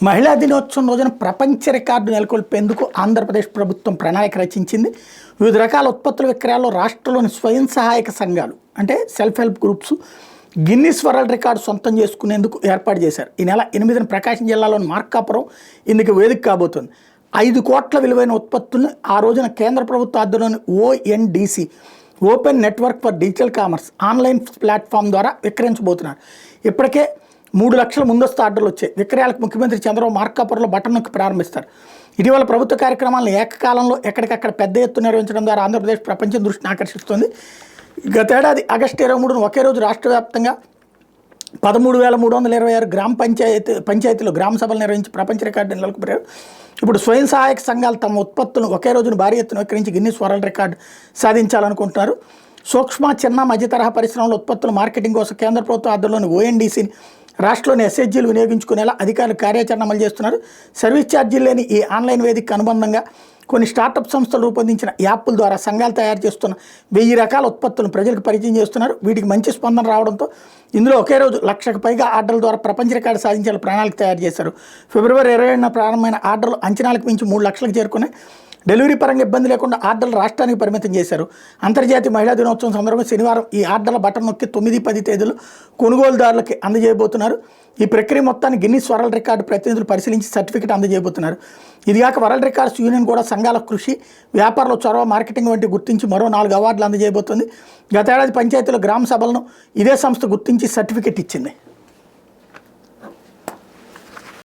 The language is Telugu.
మహిళా దినోత్సవం రోజున ప్రపంచ రికార్డు నెలకొల్పేందుకు ఆంధ్రప్రదేశ్ ప్రభుత్వం ప్రణాళిక రచించింది. వివిధ రకాల ఉత్పత్తుల విక్రయాల్లో రాష్ట్రంలోని స్వయం సహాయక సంఘాలు అంటే self help groups Guinness world record సొంతం చేసుకునేందుకు ఏర్పాటు చేశారు. ఈ నెల 8న ప్రకాశం జిల్లాలోని మార్కాపురం ఇందుకు వేదిక కాబోతుంది. 5 కోట్ల విలువైన ఉత్పత్తులను ఆ రోజున కేంద్ర ప్రభుత్వ ఆధ్వర్యంలోని ONDC open network for digital commerce online platform ద్వారా విక్రయించబోతున్నారు. ఇప్పటికే 3 లక్షల ముందస్తు ఆర్డర్లు వచ్చాయి. విక్రయాలకు ముఖ్యమంత్రి చంద్రబాబు మార్కాపురంలో బటన్ నొక్కి ప్రారంభిస్తారు. ఇటీవల ప్రభుత్వ కార్యక్రమాలను ఏకకాలంలో ఎక్కడికక్కడ పెద్ద ఎత్తున నిర్వహించడం ద్వారా ఆంధ్రప్రదేశ్ ప్రపంచం దృష్టిని ఆకర్షిస్తుంది. గతేడాది ఆగస్టు 23న ఒకే రోజు రాష్ట్ర వ్యాప్తంగా 13,326 గ్రామ పంచాయతీలో గ్రామ సభలు నిర్వహించి ప్రపంచ రికార్డును నెలకొల్పారు. ఇప్పుడు స్వయం సహాయక సంఘాలు తమ ఉత్పత్తులను ఒకే రోజున భారీ ఎత్తున విక్రయించి గిన్నిస్ వరల్డ్ రికార్డు సాధించాలనుకుంటున్నారు. సూక్ష్మ, చిన్న, మధ్య తరహా పరిశ్రమల ఉత్పత్తుల మార్కెటింగ్ కోసం కేంద్ర ప్రభుత్వ ఆధ్వర్యంలోని ONDCని రాష్ట్రంలోని SHGలు వినియోగించుకునేలా అధికారులు కార్యాచరణ అమలు చేస్తున్నారు. సర్వీస్ ఛార్జీలు లేని ఈ ఆన్లైన్ వేదికకు అనుబంధంగా కొన్ని స్టార్టప్ సంస్థలు రూపొందించిన యాప్ల ద్వారా సంఘాలు తయారు చేస్తున్న 1000 రకాల ఉత్పత్తులను ప్రజలకు పరిచయం చేస్తున్నారు. వీటికి మంచి స్పందన రావడంతో ఇందులో ఒకే రోజు 1,00,000కు పైగా ఆర్డర్ల ద్వారా ప్రపంచ రికార్డు సాధించాలని ప్రణాళిక తయారు చేశారు. ఫిబ్రవరి 20న ప్రారంభమైన ఆర్డర్లు అంచనాలకు మించి 3 లక్షలకు చేరుకున్నాయి. డెలివరీ పరంగా ఇబ్బంది లేకుండా ఆర్డర్లు రాష్ట్రానికి పరిమితం చేశారు. అంతర్జాతీయ మహిళా దినోత్సవం సందర్భంగా శనివారం ఈ ఆర్డర్ల బటన్ నొక్కి 9-10 తేదీలు కొనుగోలుదారులకి అందజేయబోతున్నారు. ఈ ప్రక్రియ మొత్తాన్ని గిన్నిస్ వరల్డ్ రికార్డు ప్రతినిధులు పరిశీలించి సర్టిఫికెట్ అందజేయబోతున్నారు. ఇదిగాక వరల్డ్ రికార్డ్స్ యూనియన్ కూడా సంఘాల కృషి, వ్యాపారుల చొరవ, మార్కెటింగ్ వంటి గుర్తించి మరో 4 అవార్డులు అందజేయబోతుంది. గతేడాది పంచాయతీలో గ్రామ సభలను ఇదే సంస్థ గుర్తించి సర్టిఫికెట్ ఇచ్చింది.